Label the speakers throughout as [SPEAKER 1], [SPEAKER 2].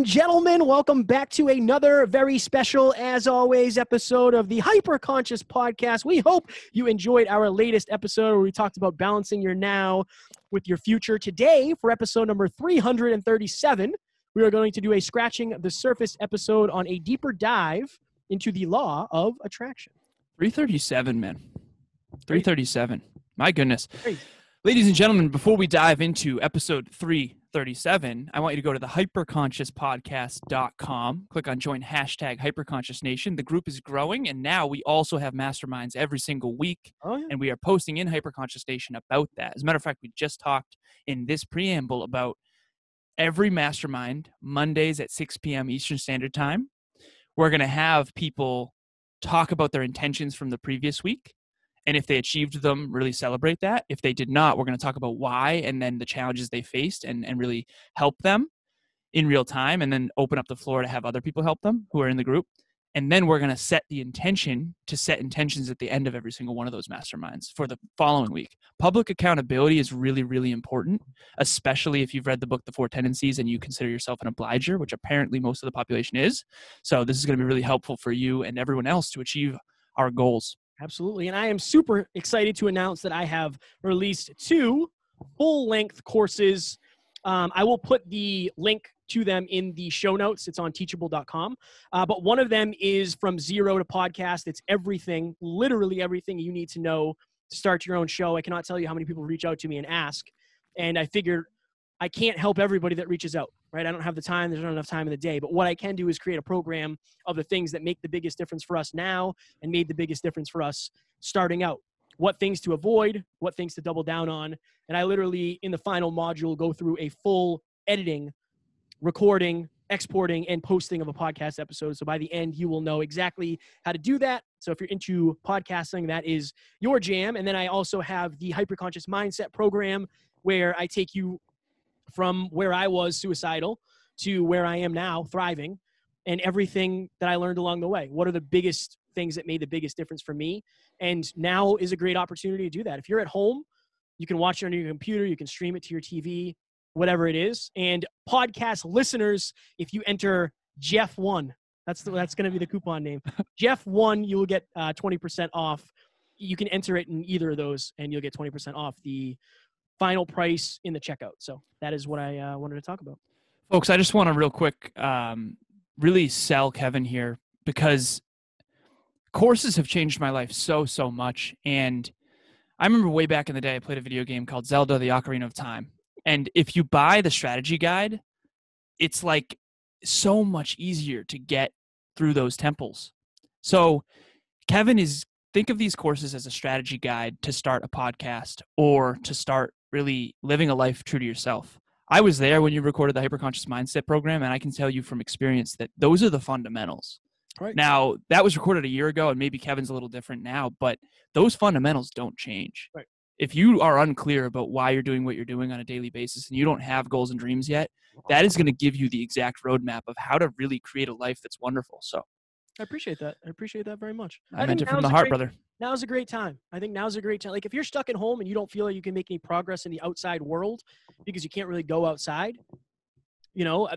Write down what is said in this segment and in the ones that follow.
[SPEAKER 1] gentlemen, welcome back to another very special, as always, episode of the HyperConscious podcast. We hope you enjoyed our latest episode where we talked about balancing your now with your future. Today, for episode number 337, we are going to do a scratching the surface episode on a deeper dive into the law of attraction.
[SPEAKER 2] 337, man. 337. My goodness.
[SPEAKER 1] Great.
[SPEAKER 2] Ladies and gentlemen, before we dive into episode 337, I want you to go to the HyperConsciousPodcast.com. Click on join hashtag HyperConsciousNation. The group is growing, and now we also have masterminds every single week, and we are posting in HyperConsciousNation about that. As a matter of fact, we just talked in this preamble about every mastermind, Mondays at 6 p.m. Eastern Standard Time. We're going to have people talk about their intentions from the previous week. And if they achieved them, really celebrate that. If they did not, we're going to talk about why and then the challenges they faced and really help them in real time, and then open up the floor to have other people help them who are in the group. And then we're going to set the intention to set intentions at the end of every single one of those masterminds for the following week. Public accountability is really, really important, especially if you've read the book, The Four Tendencies, and you consider yourself an obliger, which apparently most of the population is. So this is going to be really helpful for you and everyone else to achieve our goals.
[SPEAKER 1] Absolutely. And I am super excited to announce that I have released 2 full-length courses. I will put the link to them in the show notes. It's on teachable.com. But one of them is from zero to podcast. It's everything, literally everything you need to know to start your own show. I cannot tell you how many people reach out to me and ask. And I figured I can't help everybody that reaches out, right? I don't have the time. There's not enough time in the day. But what I can do is create a program of the things that make the biggest difference for us now and made the biggest difference for us starting out. What things to avoid, what things to double down on. And I literally, in the final module, go through a full editing, recording, exporting, and posting of a podcast episode. So by the end, you will know exactly how to do that. So if you're into podcasting, that is your jam. And then I also have the Hyperconscious Mindset program, where I take you from where I was suicidal to where I am now, thriving, and everything that I learned along the way. What are the biggest things that made the biggest difference for me? And now is a great opportunity to do that. If you're at home, you can watch it on your computer, you can stream it to your TV, whatever it is. And podcast listeners, if you enter Jeff1, that's going to be the coupon name. Jeff1, you will get 20% off. You can enter it in either of those, and you'll get 20% off the final price in the checkout. So that is what I wanted to talk about.
[SPEAKER 2] Folks, I just want to real quick really sell Kevin here, because courses have changed my life so much. And I remember way back in the day, I played a video game called Zelda: The Ocarina of Time. And if you buy the strategy guide, it's like so much easier to get through those temples. So Kevin think of these courses as a strategy guide to start a podcast or to start really living a life true to yourself. I was there when you recorded the Hyperconscious Mindset program, and I can tell you from experience that those are the fundamentals.
[SPEAKER 1] Right.
[SPEAKER 2] Now, that was recorded a year ago, and maybe Kevin's a little different now, but those fundamentals don't change.
[SPEAKER 1] Right.
[SPEAKER 2] If you are unclear about why you're doing what you're doing on a daily basis and you don't have goals and dreams yet, that is going to give you the exact roadmap of how to really create a life that's wonderful. So
[SPEAKER 1] I appreciate that. I appreciate that very much.
[SPEAKER 2] I meant it from the heart, brother.
[SPEAKER 1] Now's a great time. I think now's a great time. Like, if you're stuck at home and you don't feel like you can make any progress in the outside world because you can't really go outside,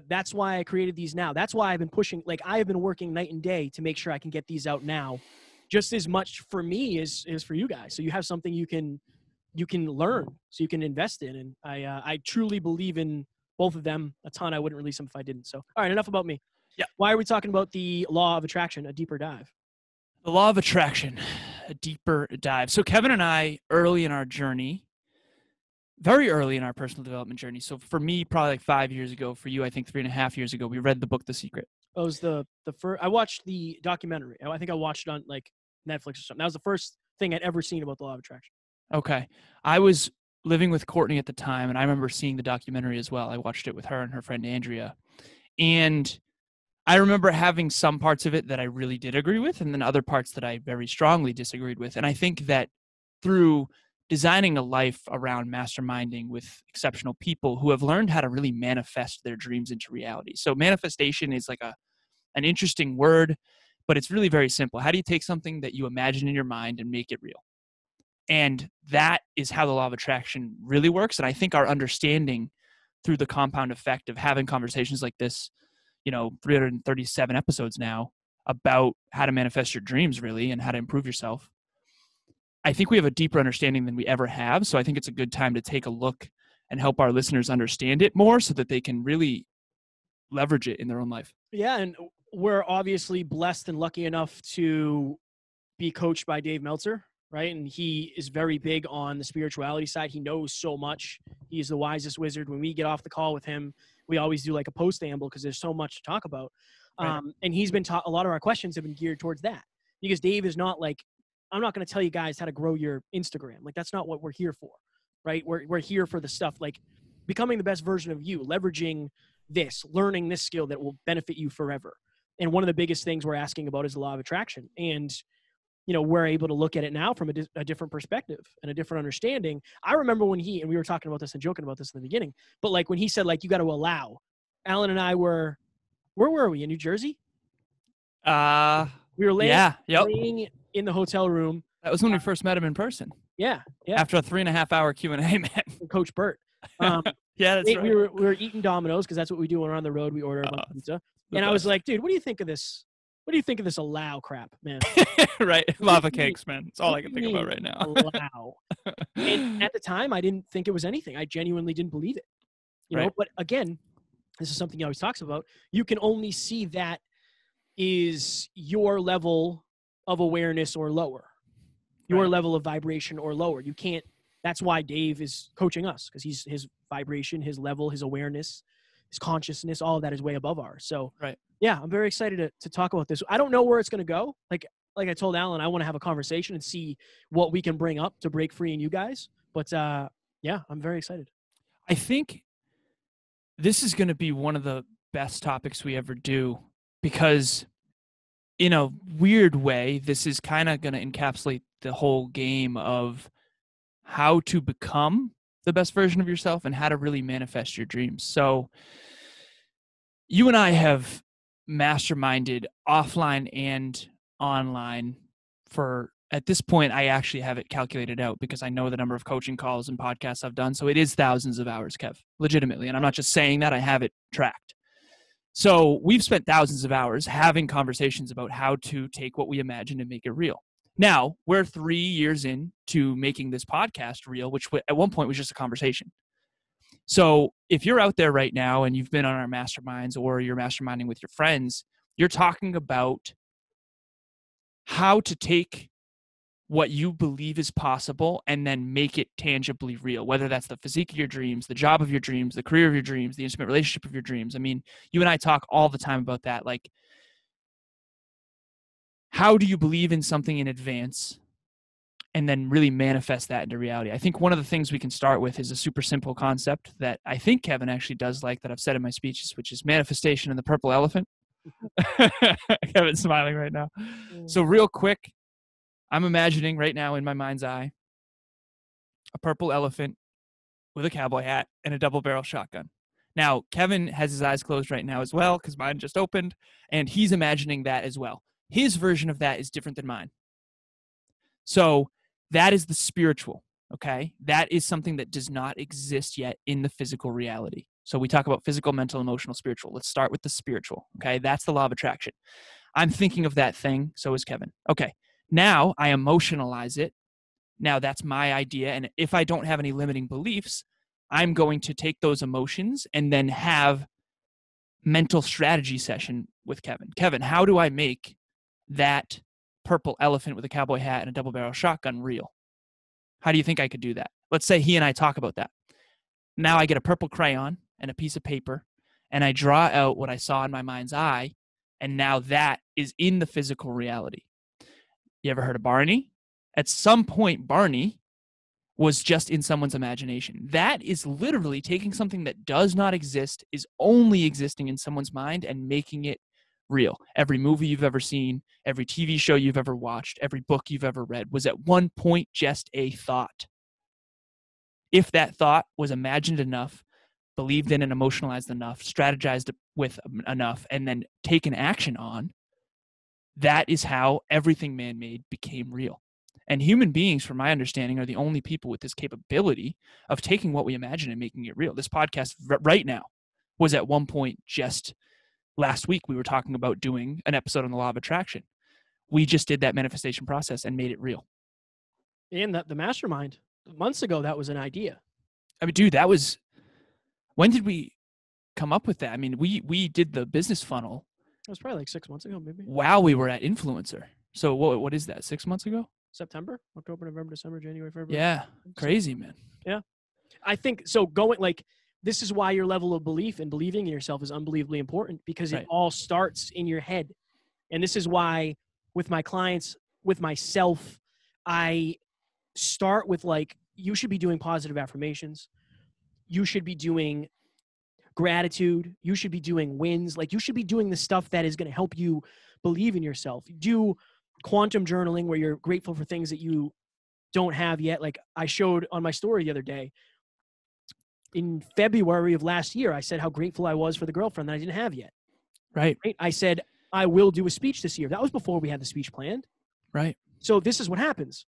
[SPEAKER 1] that's why I created these now. That's why I've been pushing. Like, I have been working night and day to make sure I can get these out now, just as much for me as for you guys. So you have something you can learn, so you can invest in. And I truly believe in both of them a ton. I wouldn't release them if I didn't. So, all right, enough about me.
[SPEAKER 2] Yeah.
[SPEAKER 1] Why are we talking about the law of attraction, a deeper dive?
[SPEAKER 2] The law of attraction, a deeper dive. So Kevin and I, early in our journey, very early in our personal development journey. So for me, probably like 5 years ago. For you, I think 3.5 years ago, we read the book, The Secret.
[SPEAKER 1] It was the first. I watched the documentary. I think I watched it on like Netflix or something. That was the first thing I'd ever seen about the law of attraction.
[SPEAKER 2] Okay. I was living with Courtney at the time, and I remember seeing the documentary as well. I watched it with her and her friend Andrea. And I remember having some parts of it that I really did agree with, and then other parts that I very strongly disagreed with. And I think that through designing a life around masterminding with exceptional people who have learned how to really manifest their dreams into reality. So manifestation is like an interesting word, but it's really very simple. How do you take something that you imagine in your mind and make it real? And that is how the law of attraction really works. And I think our understanding through the compound effect of having conversations like this, 337 episodes now about how to manifest your dreams, really, and how to improve yourself. I think we have a deeper understanding than we ever have. So I think it's a good time to take a look and help our listeners understand it more so that they can really leverage it in their own life.
[SPEAKER 1] Yeah. And we're obviously blessed and lucky enough to be coached by Dave Meltzer, right? And he is very big on the spirituality side. He knows so much. He's the wisest wizard. When we get off the call with him, we always do like a post-amble because there's so much to talk about.
[SPEAKER 2] Right.
[SPEAKER 1] And he's been taught, a lot of our questions have been geared towards that, because Dave is not like, I'm not going to tell you guys how to grow your Instagram. Like, that's not what we're here for, right? We're here for the stuff like becoming the best version of you, leveraging this, learning this skill that will benefit you forever. And one of the biggest things we're asking about is the law of attraction. And, we're able to look at it now from a different perspective and a different understanding. I remember when and we were talking about this and joking about this in the beginning, but like when he said, like, you got to allow. Alan and I where were we, in New Jersey? We were laying in the hotel room.
[SPEAKER 2] That was when we first met him in person.
[SPEAKER 1] Yeah.
[SPEAKER 2] After a 3.5-hour Q&A, man.
[SPEAKER 1] Coach Burt.
[SPEAKER 2] Yeah, that's right.
[SPEAKER 1] We were eating Domino's because that's what we do when we're on the road. We order a bunch of pizza. And I was like, dude, what do you think of this? What do you think of this allow crap, man?
[SPEAKER 2] Right. Lava cakes, man. That's all I can think about right now.
[SPEAKER 1] Allow. And at the time, I didn't think it was anything. I genuinely didn't believe it. Right. But again, this is something he always talks about. You can only see that is your level of awareness or lower, your level of vibration or lower. You can't. That's why Dave is coaching us, because his vibration, his level, his awareness, his consciousness, all of that is way above ours. So yeah, I'm very excited to talk about this. I don't know where it's going to go. Like I told Alan, I want to have a conversation and see what we can bring up to break free in you guys. But yeah, I'm very excited.
[SPEAKER 2] I think this is going to be one of the best topics we ever do, because in a weird way, this is kind of going to encapsulate the whole game of how to become the best version of yourself and how to really manifest your dreams. So you and I have masterminded offline and online for, at this point, I actually have it calculated out because I know the number of coaching calls and podcasts I've done. So it is thousands of hours, Kev, legitimately. And I'm not just saying that, I have it tracked. So we've spent thousands of hours having conversations about how to take what we imagine and make it real. Now, we're 3 years into making this podcast real, which at one point was just a conversation. So if you're out there right now and you've been on our masterminds or you're masterminding with your friends, you're talking about how to take what you believe is possible and then make it tangibly real, whether that's the physique of your dreams, the job of your dreams, the career of your dreams, the intimate relationship of your dreams. I mean, you and I talk all the time about that. Like, how do you believe in something in advance and then really manifest that into reality? I think one of the things we can start with is a super simple concept that I think Kevin actually does like, that I've said in my speeches, which is manifestation and the purple elephant. Kevin's smiling right now. So real quick, I'm imagining right now in my mind's eye a purple elephant with a cowboy hat and a double-barrel shotgun. Now, Kevin has his eyes closed right now as well because mine just opened, and he's imagining that as well. His version of that is different than mine. So that is the spiritual, okay? That is something that does not exist yet in the physical reality. So we talk about physical, mental, emotional, spiritual. Let's start with the spiritual, okay? That's the law of attraction. I'm thinking of that thing, so is Kevin. Okay, now I emotionalize it. Now that's my idea, and if I don't have any limiting beliefs, I'm going to take those emotions and then have mental strategy session with Kevin. Kevin, how do I make that purple elephant with a cowboy hat and a double-barrel shotgun real? How do you think I could do that? Let's say he and I talk about that. Now I get a purple crayon and a piece of paper, and I draw out what I saw in my mind's eye, and now that is in the physical reality. You ever heard of Barney? At some point, Barney was just in someone's imagination. That is literally taking something that does not exist, is only existing in someone's mind, and making it real. Every movie you've ever seen, every TV show you've ever watched, every book you've ever read was at one point just a thought. If that thought was imagined enough, believed in and emotionalized enough, strategized with enough, and then taken action on, that is how everything man-made became real. And human beings, from my understanding, are the only people with this capability of taking what we imagine and making it real. This podcast right now was at one point just last week we were talking about doing an episode on the law of attraction. We just did that manifestation process and made it real.
[SPEAKER 1] And the mastermind, months ago, that was an idea.
[SPEAKER 2] I mean, dude, when did we come up with that? I mean, we did the business funnel.
[SPEAKER 1] It was probably like 6 months ago, maybe.
[SPEAKER 2] While we were at Influencer. So what is that? 6 months ago?
[SPEAKER 1] September, October, November, December, January, February.
[SPEAKER 2] Yeah. Crazy, man.
[SPEAKER 1] Yeah. I think so. This is why your level of belief and believing in yourself is unbelievably important, because it all starts in your head. And this is why with my clients, with myself, I start with you should be doing positive affirmations. You should be doing gratitude. You should be doing wins. You should be doing the stuff that is going to help you believe in yourself. Do quantum journaling where you're grateful for things that you don't have yet. Like I showed on my story the other day, in February of last year, I said how grateful I was for the girlfriend that I didn't have yet.
[SPEAKER 2] Right.
[SPEAKER 1] I said, I will do a speech this year. That was before we had the speech planned.
[SPEAKER 2] Right.
[SPEAKER 1] So this is what happens.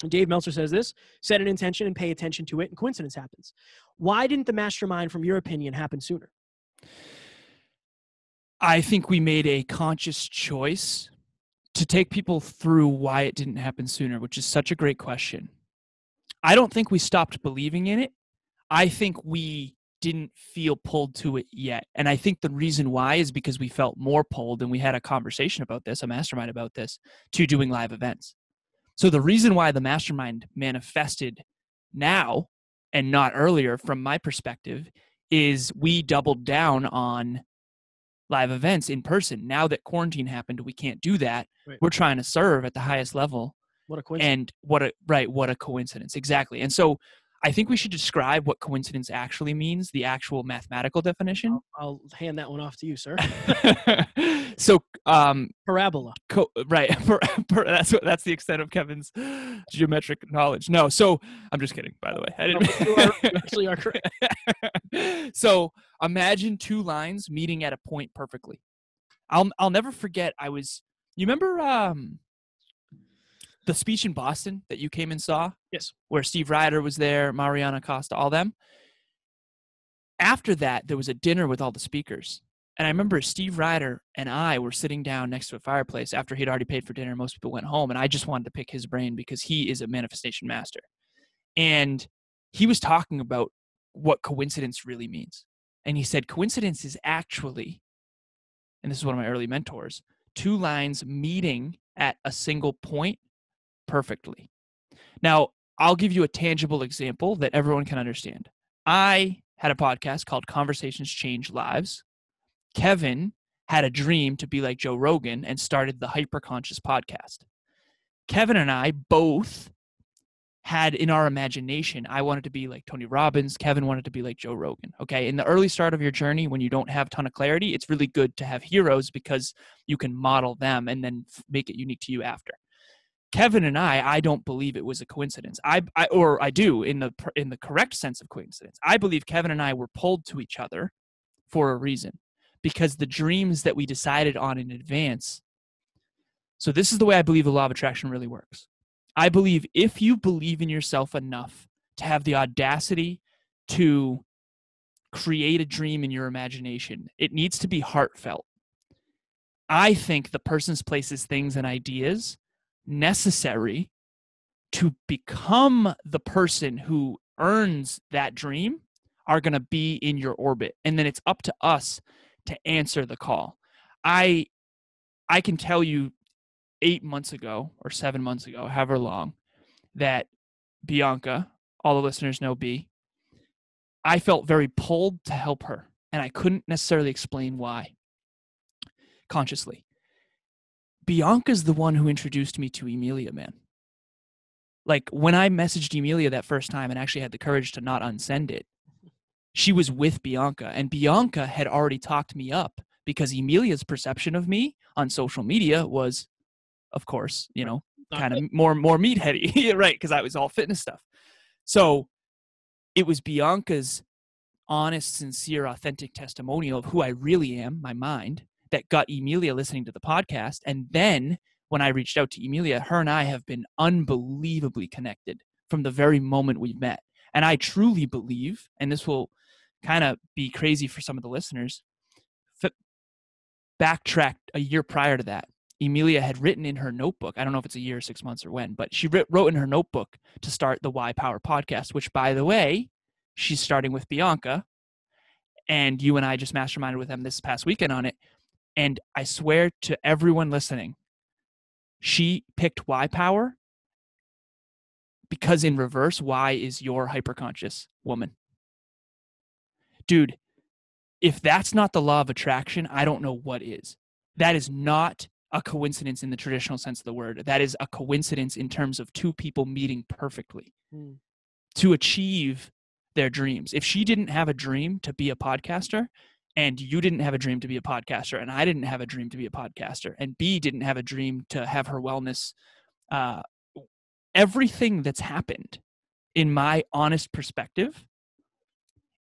[SPEAKER 1] And Dave Meltzer says this: set an intention and pay attention to it, and coincidence happens. Why didn't the mastermind, from your opinion, happen sooner?
[SPEAKER 2] I think we made a conscious choice to take people through why it didn't happen sooner, which is such a great question. I don't think we stopped believing in it. I think we didn't feel pulled to it yet. And I think the reason why is because we felt more pulled, and we had a conversation about this, a mastermind about this, to doing live events. So the reason why the mastermind manifested now and not earlier, from my perspective, is we doubled down on live events in person. Now that quarantine happened, we can't do that. Right. We're trying to serve at the highest level.
[SPEAKER 1] What a coincidence.
[SPEAKER 2] And what a coincidence. Exactly. And so I think we should describe what coincidence actually means, the actual mathematical definition.
[SPEAKER 1] I'll hand that one off to you, sir.
[SPEAKER 2] So,
[SPEAKER 1] parabola.
[SPEAKER 2] Right. That's the extent of Kevin's geometric knowledge. No. So I'm just kidding, by the way.
[SPEAKER 1] You actually are correct.
[SPEAKER 2] So imagine two lines meeting at a point perfectly. I'll never forget. You remember, the speech in Boston that you came and saw?
[SPEAKER 1] Yes.
[SPEAKER 2] Where Steve Ryder was there, Mariana Costa, all them. After that, there was a dinner with all the speakers. And I remember Steve Ryder and I were sitting down next to a fireplace after he'd already paid for dinner. Most people went home, and I just wanted to pick his brain because he is a manifestation master. And he was talking about what coincidence really means. And he said, coincidence is actually, and this is one of my early mentors, two lines meeting at a single point perfectly. Now, I'll give you a tangible example that everyone can understand. I had a podcast called Conversations Change Lives. Kevin had a dream to be like Joe Rogan and started the HyperConscious podcast. Kevin and I both had in our imagination, I wanted to be like Tony Robbins. Kevin wanted to be like Joe Rogan. Okay. In the early start of your journey, when you don't have a ton of clarity, it's really good to have heroes because you can model them and then make it unique to you after. Kevin and I don't believe it was a coincidence. I do in the correct sense of coincidence. I believe Kevin and I were pulled to each other for a reason, because the dreams that we decided on in advance. So this is the way I believe the law of attraction really works. I believe if you believe in yourself enough to have the audacity to create a dream in your imagination, it needs to be heartfelt. I think the persons, places, things, and ideas necessary to become the person who earns that dream are going to be in your orbit. And then it's up to us to answer the call. I can tell you 8 months ago or 7 months ago, however long, that Bianca, all the listeners know B, I felt very pulled to help her. And I couldn't necessarily explain why consciously. Bianca's the one who introduced me to Emilia, man. Like when I messaged Emilia that first time and actually had the courage to not unsend it, she was with Bianca, and Bianca had already talked me up because Emilia's perception of me on social media was, of course, kind of more meatheady, right? Because I was all fitness stuff. So it was Bianca's honest, sincere, authentic testimonial of who I really am, my mind, that got Emilia listening to the podcast. And then when I reached out to Emilia, her and I have been unbelievably connected from the very moment we met. And I truly believe, and this will kind of be crazy for some of the listeners, backtracked a year prior to that. Emilia had written in her notebook, I don't know if it's a year, 6 months, or when, but she wrote in her notebook to start the Why Power podcast, which, by the way, she's starting with Bianca. And you and I just masterminded with them this past weekend on it. And I swear to everyone listening, she picked Why Power because in reverse, Y is your hyperconscious woman. Dude, if that's not the law of attraction, I don't know what is. That is not a coincidence in the traditional sense of the word. That is a coincidence in terms of two people meeting perfectly to achieve their dreams. If she didn't have a dream to be a podcaster, and you didn't have a dream to be a podcaster, and I didn't have a dream to be a podcaster, and B didn't have a dream to have her wellness, everything that's happened, in my honest perspective,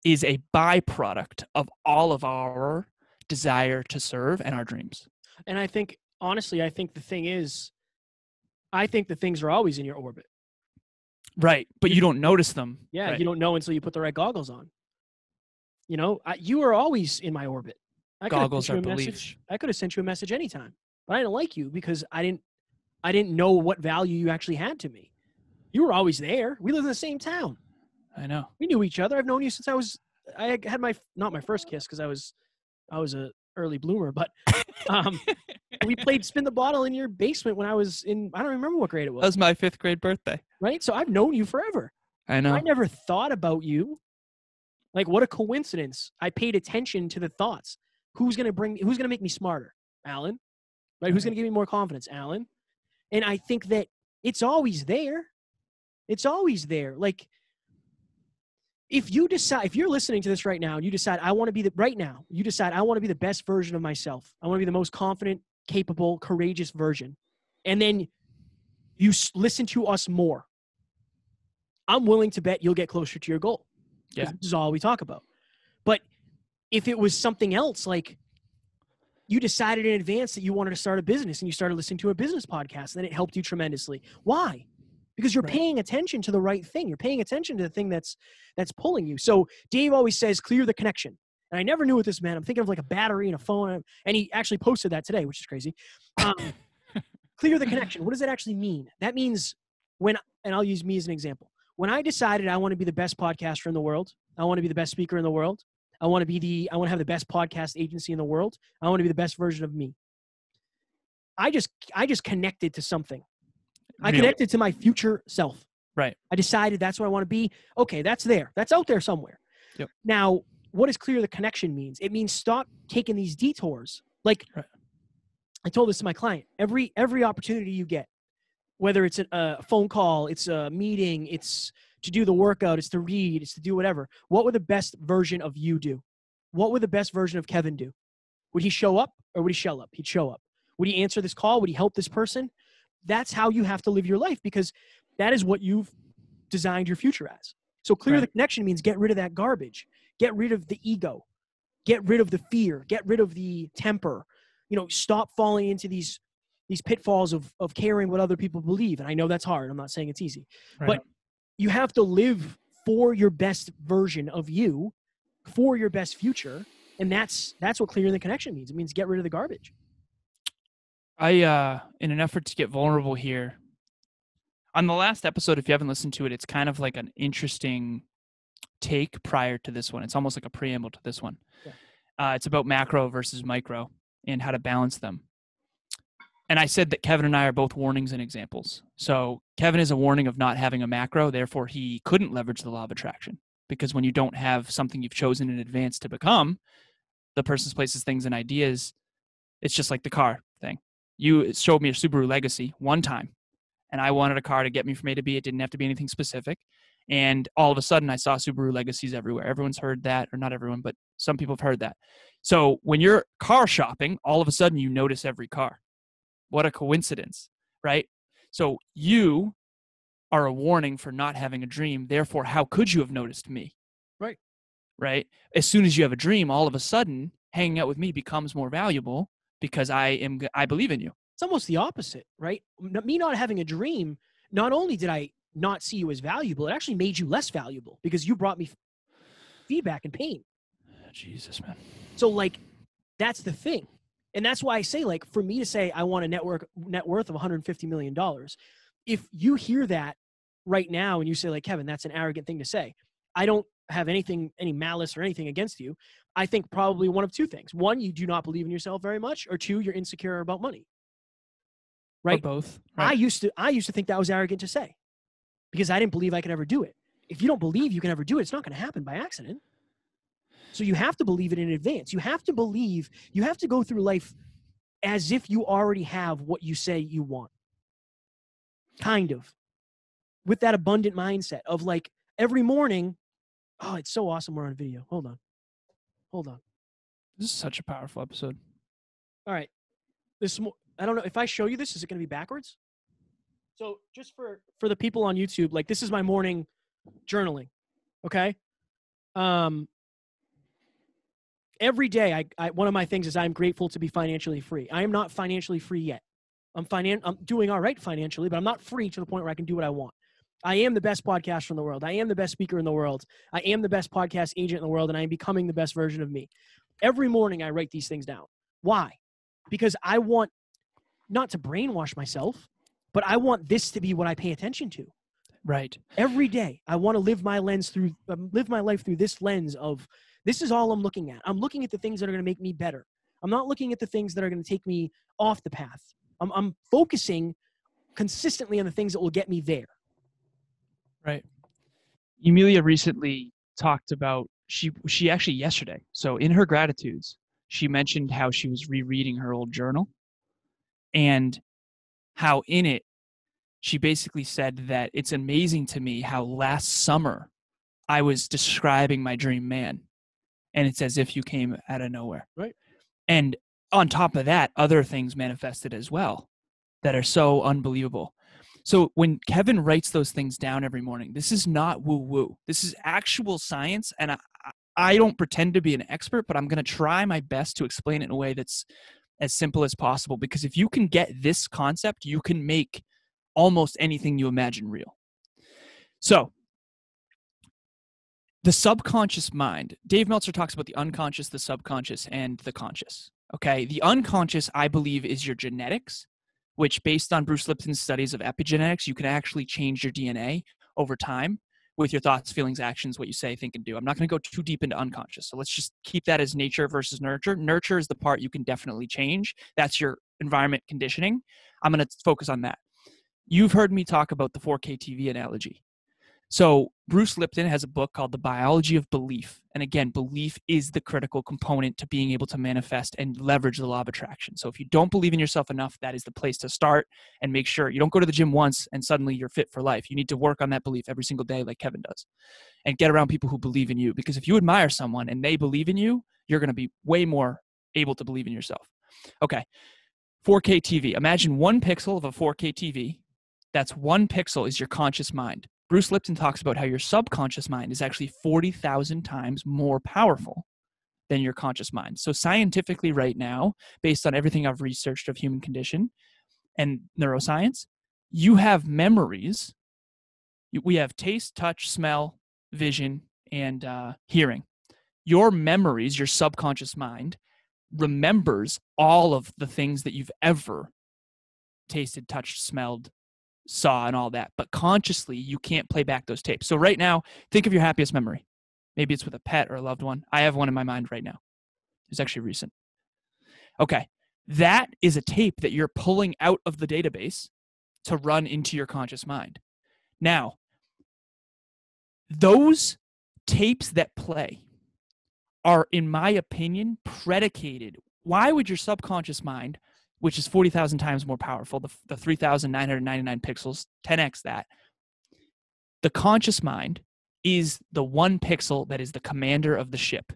[SPEAKER 2] is a byproduct of all of our desire to serve and our dreams.
[SPEAKER 1] And I think, honestly, I think the things are always in your orbit.
[SPEAKER 2] Right, but you don't notice them.
[SPEAKER 1] Yeah,
[SPEAKER 2] right.
[SPEAKER 1] You don't know until you put the right goggles on. You know, you are always in my orbit.
[SPEAKER 2] Goggles are beliefs.
[SPEAKER 1] I could have sent you a message anytime, but I didn't like you because I didn't know what value you actually had to me. You were always there. We live in the same town.
[SPEAKER 2] I know.
[SPEAKER 1] We knew each other. I've known you since I had not my first kiss because I was a early bloomer, but we played spin the bottle in your basement when I was in, I don't remember what grade it was.
[SPEAKER 2] That was my 5th grade birthday.
[SPEAKER 1] Right? So I've known you forever.
[SPEAKER 2] I know.
[SPEAKER 1] I never thought about you. Like, what a coincidence. I paid attention to the thoughts. Who's going to make me smarter? Alan. Right? Who's going to give me more confidence? Alan. And I think that it's always there. It's always there. Like, if you're listening to this right now and you decide, I want to be the best version of myself. I want to be the most confident, capable, courageous version. And then you listen to us more. I'm willing to bet you'll get closer to your goal. Yeah. This is all we talk about. But if it was something else, like you decided in advance that you wanted to start a business and you started listening to a business podcast, then it helped you tremendously. Why? Because you're paying attention to the right thing. You're paying attention to the thing that's pulling you. So Dave always says, clear the connection. And I never knew what this meant. I'm thinking of like a battery and a phone. And he actually posted that today, which is crazy. Clear the connection. What does that actually mean? That means and I'll use me as an example. When I decided I want to be the best podcaster in the world, I want to be the best speaker in the world, I want to have the best podcast agency in the world, I want to be the best version of me. I just connected to something. I connected to my future self.
[SPEAKER 2] Right.
[SPEAKER 1] I decided that's what I want to be. Okay, that's there. That's out there somewhere.
[SPEAKER 2] Yep.
[SPEAKER 1] Now, what does clear the connection means? It means stop taking these detours. Like, I told this to my client. Every opportunity you get, whether it's a phone call, it's a meeting, it's to do the workout, it's to read, it's to do whatever. What would the best version of you do? What would the best version of Kevin do? Would he show up or would he shell up? He'd show up. Would he answer this call? Would he help this person? That's how you have to live your life because that is what you've designed your future as. So clear the connection means get rid of that garbage. Get rid of the ego. Get rid of the fear. Get rid of the temper. You know, stop falling into these pitfalls of caring what other people believe. And I know that's hard. I'm not saying it's easy. But you have to live for your best version of you, for your best future. And that's what clearing the connection means. It means get rid of the garbage.
[SPEAKER 2] In an effort to get vulnerable here, on the last episode, if you haven't listened to it, it's kind of like an interesting take prior to this one. It's almost like a preamble to this one. Yeah. It's about macro versus micro and how to balance them. And I said that Kevin and I are both warnings and examples. So Kevin is a warning of not having a macro. Therefore, he couldn't leverage the law of attraction because when you don't have something you've chosen in advance to become, the person's places, things, and ideas, it's just like the car thing. You showed me a Subaru Legacy one time, and I wanted a car to get me from A to B. It didn't have to be anything specific. And all of a sudden, I saw Subaru Legacies everywhere. Everyone's heard that, or not everyone, but some people have heard that. So when you're car shopping, all of a sudden, you notice every car. What a coincidence, right? So you are a warning for not having a dream. Therefore, how could you have noticed me?
[SPEAKER 1] Right.
[SPEAKER 2] Right? As soon as you have a dream, all of a sudden, hanging out with me becomes more valuable because I believe in you.
[SPEAKER 1] It's almost the opposite, right? Me not having a dream, not only did I not see you as valuable, it actually made you less valuable because you brought me feedback and pain.
[SPEAKER 2] Jesus, man.
[SPEAKER 1] So, like, that's the thing. And that's why I say, like, for me to say I want a net worth of $150 million, if you hear that right now and you say, like, Kevin, that's an arrogant thing to say, I don't have any malice or anything against you. I think probably one of two things. One, you do not believe in yourself very much, or two, you're insecure about money. Right?
[SPEAKER 2] Or both.
[SPEAKER 1] Right?
[SPEAKER 2] Right.
[SPEAKER 1] I used to think that was arrogant to say because I didn't believe I could ever do it. If you don't believe you can ever do it, it's not going to happen by accident. So you have to believe it in advance. You have to believe, you have to go through life as if you already have what you say you want. Kind of. With that abundant mindset of like every morning, oh, it's so awesome we're on video. Hold on.
[SPEAKER 2] This is such a powerful episode.
[SPEAKER 1] All right. I don't know. If I show you this, is it going to be backwards? So just for the people on YouTube, like this is my morning journaling. Okay. Every day, I one of my things is I'm grateful to be financially free. I am not financially free yet. I'm doing all right financially, but I'm not free to the point where I can do what I want. I am the best podcaster in the world. I am the best speaker in the world. I am the best podcast agent in the world, and I am becoming the best version of me. Every morning, I write these things down. Why? Because I want not to brainwash myself, but I want this to be what I pay attention to.
[SPEAKER 2] Right.
[SPEAKER 1] Every day, I want to live my life through this lens of this is all I'm looking at. I'm looking at the things that are going to make me better. I'm not looking at the things that are going to take me off the path. I'm focusing consistently on the things that will get me there.
[SPEAKER 2] Right. Emilia recently talked about, she actually yesterday, so in her gratitudes, she mentioned how she was rereading her old journal and how in it, she basically said that it's amazing to me how last summer I was describing my dream man. And it's as if you came out of nowhere.
[SPEAKER 1] Right.
[SPEAKER 2] And on top of that, other things manifested as well that are so unbelievable. So when Kevin writes those things down every morning, this is not woo-woo. This is actual science. And I don't pretend to be an expert, but I'm going to try my best to explain it in a way that's as simple as possible. Because if you can get this concept, you can make almost anything you imagine real. So the subconscious mind, Dave Meltzer talks about the unconscious, the subconscious, and the conscious. Okay. The unconscious, I believe, is your genetics, which based on Bruce Lipton's studies of epigenetics, you can actually change your DNA over time with your thoughts, feelings, actions, what you say, think, and do. I'm not going to go too deep into unconscious. So let's just keep that as nature versus nurture. Nurture is the part you can definitely change. That's your environment conditioning. I'm going to focus on that. You've heard me talk about the 4K TV analogy. So Bruce Lipton has a book called The Biology of Belief. And again, belief is the critical component to being able to manifest and leverage the law of attraction. So if you don't believe in yourself enough, that is the place to start, and make sure you don't go to the gym once and suddenly you're fit for life. You need to work on that belief every single day like Kevin does, and get around people who believe in you. Because if you admire someone and they believe in you, you're going to be way more able to believe in yourself. Okay. 4K TV. Imagine 1 pixel of a 4K TV. That's 1 pixel is your conscious mind. Bruce Lipton talks about how your subconscious mind is actually 40,000 times more powerful than your conscious mind. So scientifically right now, based on everything I've researched of human condition and neuroscience, you have memories. We have taste, touch, smell, vision, and hearing. Your memories, your subconscious mind, remembers all of the things that you've ever tasted, touched, smelled, saw, and all that. But consciously, you can't play back those tapes. So right now, think of your happiest memory. Maybe it's with a pet or a loved one. I have one in my mind right now. It's actually recent. Okay. That is a tape that you're pulling out of the database to run into your conscious mind. Now, those tapes that play are, in my opinion, predicated. Why would your subconscious mind, which is 40,000 times more powerful, the 3,999 pixels, 10x that, the conscious mind is the 1 pixel that is the commander of the ship.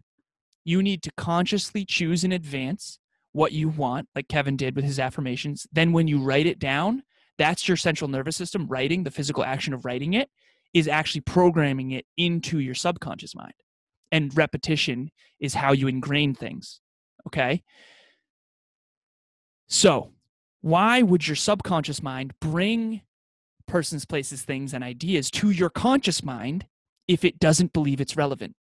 [SPEAKER 2] You need to consciously choose in advance what you want, like Kevin did with his affirmations. Then when you write it down, that's your central nervous system. Writing, the physical action of writing it, is actually programming it into your subconscious mind. And repetition is how you ingrain things, okay? So why would your subconscious mind bring persons, places, things, and ideas to your conscious mind if it doesn't believe it's relevant?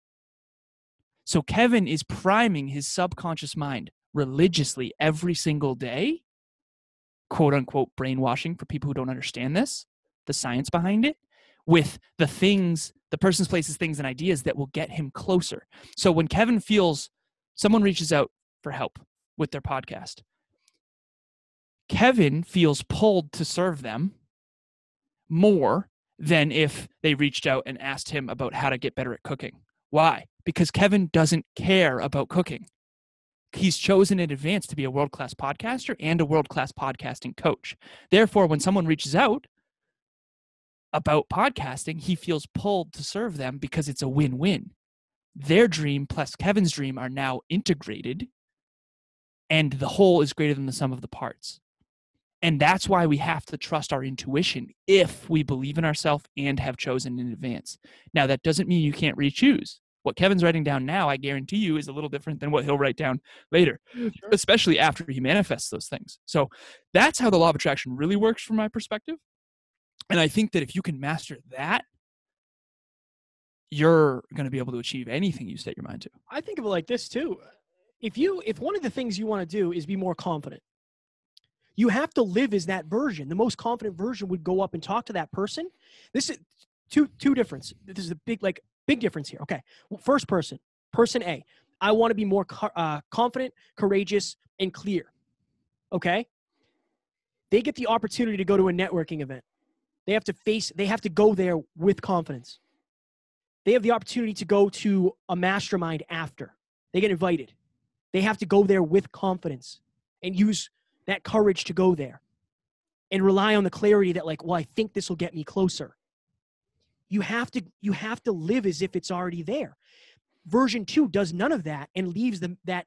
[SPEAKER 2] So Kevin is priming his subconscious mind religiously every single day, quote unquote brainwashing for people who don't understand this, the science behind it, with the things, the person's, places, things, and ideas that will get him closer. So when Kevin feels someone reaches out for help with their podcast, Kevin feels pulled to serve them more than if they reached out and asked him about how to get better at cooking. Why? Because Kevin doesn't care about cooking. He's chosen in advance to be a world-class podcaster and a world-class podcasting coach. Therefore, when someone reaches out about podcasting, he feels pulled to serve them because it's a win-win. Their dream plus Kevin's dream are now integrated, and the whole is greater than the sum of the parts. And that's why we have to trust our intuition if we believe in ourselves and have chosen in advance. Now, that doesn't mean you can't re-choose. What Kevin's writing down now, I guarantee you, is a little different than what he'll write down later, especially after he manifests those things. So that's how the law of attraction really works from my perspective. And I think that if you can master that, you're going to be able to achieve anything you set your mind to.
[SPEAKER 1] I think of it like this too. If one of the things you want to do is be more confident, you have to live as that version. The most confident version would go up and talk to that person. This is two difference. This is a big difference here. Okay. Well, first person A, I want to be more confident, courageous, and clear. Okay. They get the opportunity to go to a networking event. They have to go there with confidence. They have the opportunity to go to a mastermind after. They get invited. They have to go there with confidence and use that courage to go there and rely on the clarity that I think this will get me closer. You have to live as if it's already there. Version 2 does none of that and leaves that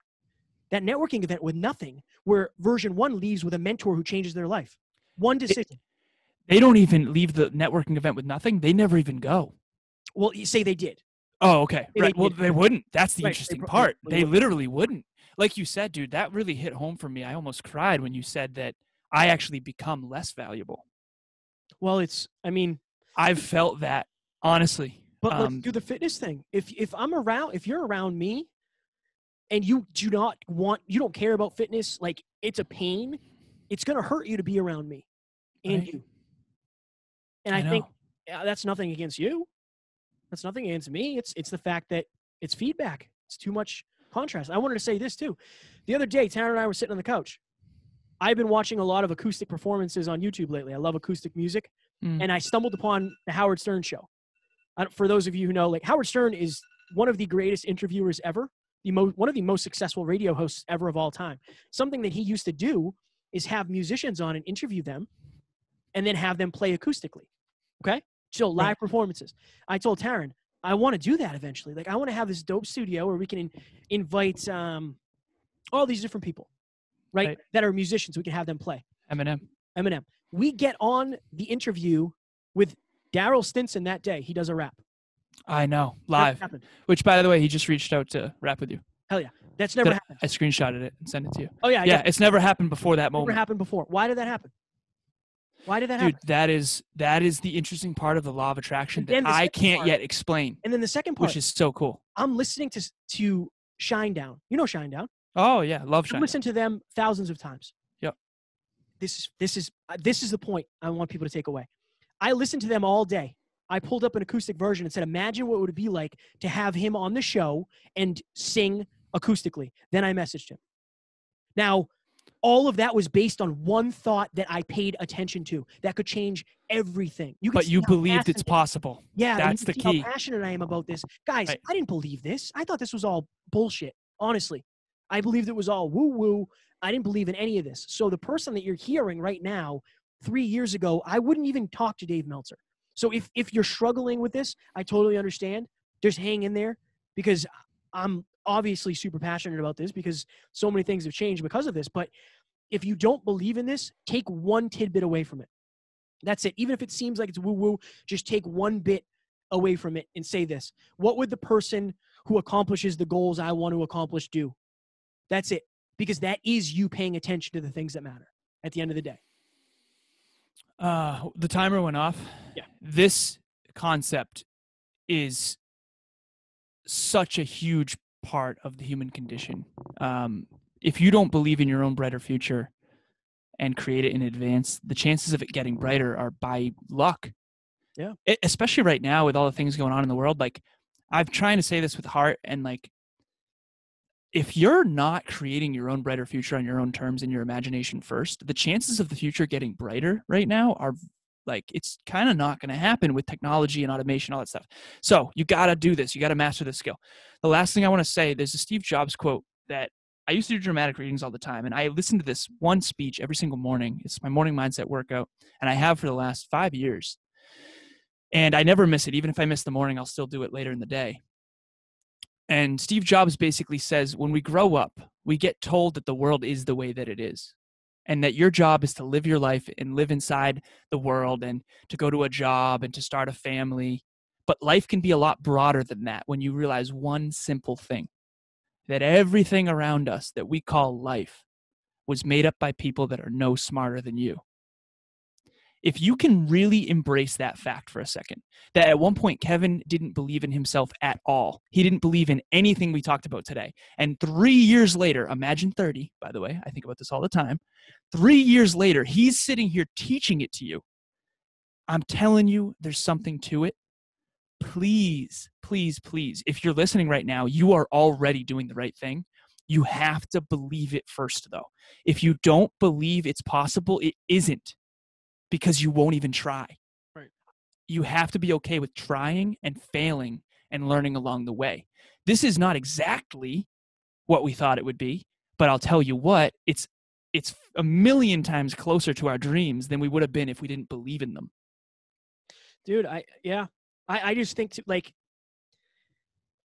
[SPEAKER 1] networking event with nothing, where version 1 leaves with a mentor who changes their life. One decision.
[SPEAKER 2] They don't even leave the networking event with nothing. They never even go.
[SPEAKER 1] Well, you say they did.
[SPEAKER 2] Oh, okay. Right.
[SPEAKER 1] Well,
[SPEAKER 2] they wouldn't. That's the interesting part. They
[SPEAKER 1] wouldn't.
[SPEAKER 2] Literally wouldn't. Like you said, dude, that really hit home for me. I almost cried when you said that I actually become less valuable.
[SPEAKER 1] Well,
[SPEAKER 2] I've felt that, honestly.
[SPEAKER 1] But let's do the fitness thing. If you're around me and you don't care about fitness, it's a pain, it's going to hurt you to be around me and you. And I think that's nothing against you. That's nothing against me. It's the fact that it's feedback. It's too much contrast. I wanted to say this too. The other day, Tanner and I were sitting on the couch. I've been watching a lot of acoustic performances on YouTube lately. I love acoustic music. And I stumbled upon the Howard Stern show. For those of you who know, Howard Stern is one of the greatest interviewers ever, one of the most successful radio hosts ever of all time. Something that he used to do is have musicians on and interview them and then have them play acoustically. Okay? So live performances. I told Taryn, I want to do that eventually. I want to have this dope studio where we can invite all these different people, right? That are musicians. We can have them play.
[SPEAKER 2] Eminem.
[SPEAKER 1] We get on the interview with Daryl Stinson that day. He does a rap.
[SPEAKER 2] I know. Live. Which, by the way, he just reached out to rap with you.
[SPEAKER 1] Hell yeah. That's never happened.
[SPEAKER 2] I screenshotted it and sent it to you.
[SPEAKER 1] Oh, yeah.
[SPEAKER 2] Yeah, it's never happened before that moment.
[SPEAKER 1] Never happened before. Why did that happen? Dude,
[SPEAKER 2] that is the interesting part of the law of attraction that I can't yet explain.
[SPEAKER 1] And then the second part,
[SPEAKER 2] which is so cool.
[SPEAKER 1] I'm listening to Shinedown. You know Shinedown?
[SPEAKER 2] Oh yeah, love Shinedown.
[SPEAKER 1] I've listened to them thousands of times.
[SPEAKER 2] Yep.
[SPEAKER 1] This is the point I want people to take away. I listened to them all day. I pulled up an acoustic version and said, imagine what it would be like to have him on the show and sing acoustically. Then I messaged him. Now, all of that was based on one thought that I paid attention to that could change everything.
[SPEAKER 2] But you believed it's possible.
[SPEAKER 1] Yeah,
[SPEAKER 2] that's the key.
[SPEAKER 1] How passionate I am about this. Guys, I didn't believe this. I thought this was all bullshit, honestly. I believed it was all woo-woo. I didn't believe in any of this. So the person that you're hearing right now, 3 years ago, I wouldn't even talk to Dave Meltzer. So if you're struggling with this, I totally understand. Just hang in there, because I'm obviously super passionate about this because so many things have changed because of this. But if you don't believe in this, take one tidbit away from it. That's it. Even if it seems like it's woo-woo, just take one bit away from it and say this. What would the person who accomplishes the goals I want to accomplish do? That's it. Because that is you paying attention to the things that matter at the end of the day.
[SPEAKER 2] The timer went off.
[SPEAKER 1] Yeah.
[SPEAKER 2] This concept is such a huge part of the human condition. if you don't believe in your own brighter future and create it in advance, the chances of it getting brighter are by luck.
[SPEAKER 1] Yeah.
[SPEAKER 2] Especially right now with all the things going on in the world. Like, I'm trying to say this with heart, and like, if you're not creating your own brighter future on your own terms in your imagination first, the chances of the future getting brighter right now are like, it's kind of not going to happen with technology and automation, all that stuff. So you got to do this. You got to master this skill. The last thing I want to say, there's a Steve Jobs quote that I used to do dramatic readings all the time. And I listen to this one speech every single morning. It's my morning mindset workout. And I have for the last 5 years. And I never miss it. Even if I miss the morning, I'll still do it later in the day. And Steve Jobs basically says, when we grow up, we get told that the world is the way that it is, and that your job is to live your life and live inside the world and to go to a job and to start a family. But life can be a lot broader than that when you realize one simple thing, that everything around us that we call life was made up by people that are no smarter than you. If you can really embrace that fact for a second, that at one point Kevin didn't believe in himself at all. He didn't believe in anything we talked about today. And 3 years later, imagine 30, by the way, I think about this all the time. 3 years later, he's sitting here teaching it to you. I'm telling you, there's something to it. Please, please, please, if you're listening right now, you are already doing the right thing. You have to believe it first, though. If you don't believe it's possible, it isn't. Because you won't even try.
[SPEAKER 1] Right.
[SPEAKER 2] You have to be okay with trying and failing and learning along the way. This is not exactly what we thought it would be, but I'll tell you what, it's a million times closer to our dreams than we would have been if we didn't believe in them.
[SPEAKER 1] Dude, I just think like,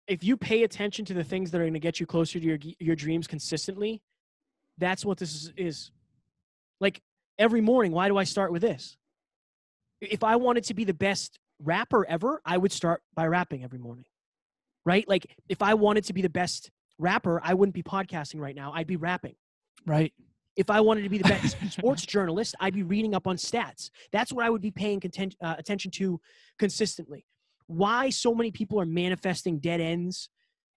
[SPEAKER 1] if you pay attention to the things that are going to get you closer to your dreams consistently, that's what this is. Like, every morning, why do I start with this? If I wanted to be the best rapper ever, I would start by rapping every morning, right? Like, if I wanted to be the best rapper, I wouldn't be podcasting right now. I'd be rapping.
[SPEAKER 2] Right.
[SPEAKER 1] If I wanted to be the best sports journalist, I'd be reading up on stats. That's what I would be paying attention to consistently. Why so many people are manifesting dead ends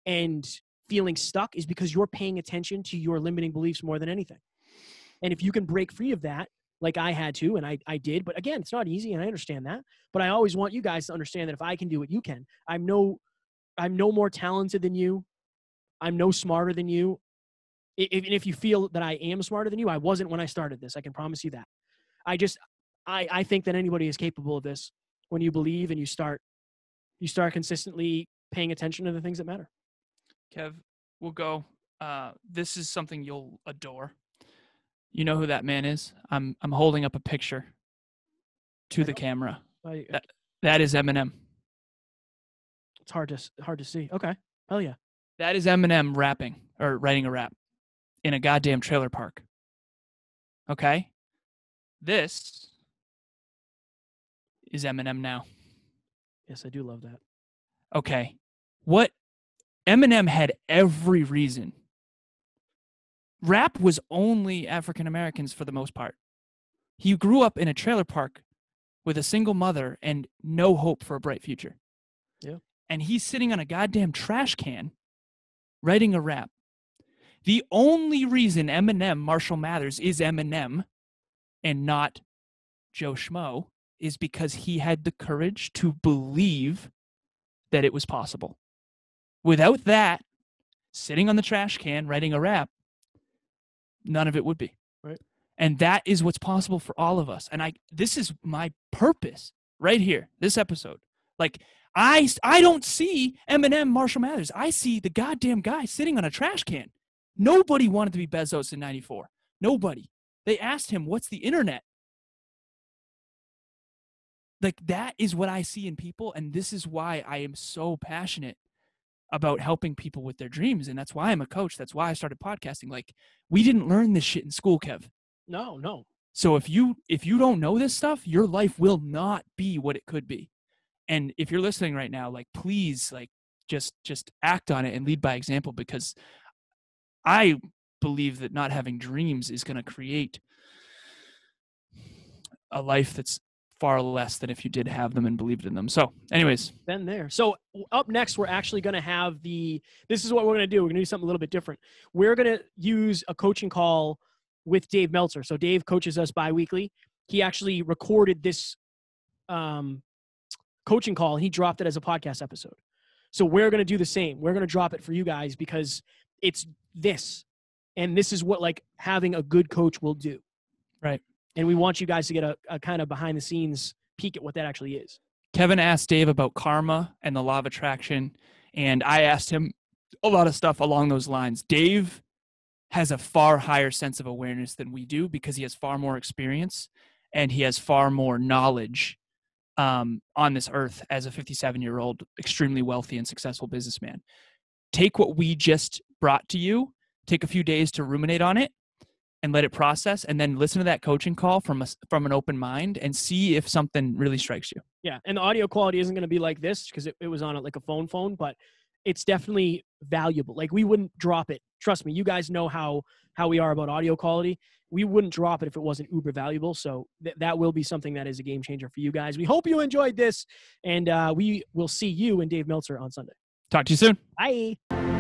[SPEAKER 1] and feeling stuck is because you're paying attention to your limiting beliefs more than anything. And if you can break free of that, like I had to, and I did, but again, it's not easy, and I understand that. But I always want you guys to understand that if I can do it, you can. I'm no more talented than you. I'm no smarter than you. If you feel that I am smarter than you, I wasn't when I started this. I can promise you that. I think that anybody is capable of this when you believe and you start consistently paying attention to the things that matter.
[SPEAKER 2] Kev, we'll go. This is something you'll adore. You know who that man is? I'm holding up a picture to the camera. That is Eminem.
[SPEAKER 1] It's hard to see. Okay. Hell yeah.
[SPEAKER 2] That is Eminem rapping or writing a rap in a goddamn trailer park. Okay? This is Eminem now.
[SPEAKER 1] Yes, I do love that.
[SPEAKER 2] Okay. What Eminem had every reason. Rap was only African Americans for the most part. He grew up in a trailer park with a single mother and no hope for a bright future.
[SPEAKER 1] Yeah.
[SPEAKER 2] And he's sitting on a goddamn trash can writing a rap. The only reason Eminem Marshall Mathers is Eminem and not Joe Schmo is because he had the courage to believe that it was possible. Without that, sitting on the trash can writing a rap, none of it would be.
[SPEAKER 1] Right.
[SPEAKER 2] And that is what's possible for all of us. And this is my purpose right here, this episode. Like, I don't see Eminem Marshall Mathers. I see the goddamn guy sitting on a trash can. Nobody wanted to be Bezos in 94. Nobody. They asked him, what's the internet? Like, that is what I see in people. And this is why I am so passionate about helping people with their dreams. And that's why I'm a coach. That's why I started podcasting. Like, we didn't learn this shit in school, Kev.
[SPEAKER 1] No.
[SPEAKER 2] So if you don't know this stuff, your life will not be what it could be. And if you're listening right now, like, please, like, just act on it and lead by example, because I believe that not having dreams is going to create a life that's far less than if you did have them and believed in them. So anyways.
[SPEAKER 1] Been there. So up next, we're actually going to have this is what we're going to do. We're going to do something a little bit different. We're going to use a coaching call with Dave Meltzer. So Dave coaches us bi-weekly. He actually recorded this coaching call and he dropped it as a podcast episode. So we're going to do the same. We're going to drop it for you guys because it's this. And this is what like having a good coach will do.
[SPEAKER 2] Right.
[SPEAKER 1] And we want you guys to get a kind of behind the scenes peek at what that actually is.
[SPEAKER 2] Kevin asked Dave about karma and the law of attraction. And I asked him a lot of stuff along those lines. Dave has a far higher sense of awareness than we do because he has far more experience and he has far more knowledge on this earth as a 57-year-old, extremely wealthy and successful businessman. Take what we just brought to you, take a few days to ruminate on it and let it process, and then listen to that coaching call from an open mind and see if something really strikes you.
[SPEAKER 1] Yeah, and the audio quality isn't going to be like this because it was on like a phone, but it's definitely valuable. Like we wouldn't drop it. Trust me, you guys know how we are about audio quality. We wouldn't drop it if it wasn't uber valuable. So that will be something that is a game changer for you guys. We hope you enjoyed this, and we will see you and Dave Meltzer on Sunday.
[SPEAKER 2] Talk to you soon.
[SPEAKER 1] Bye.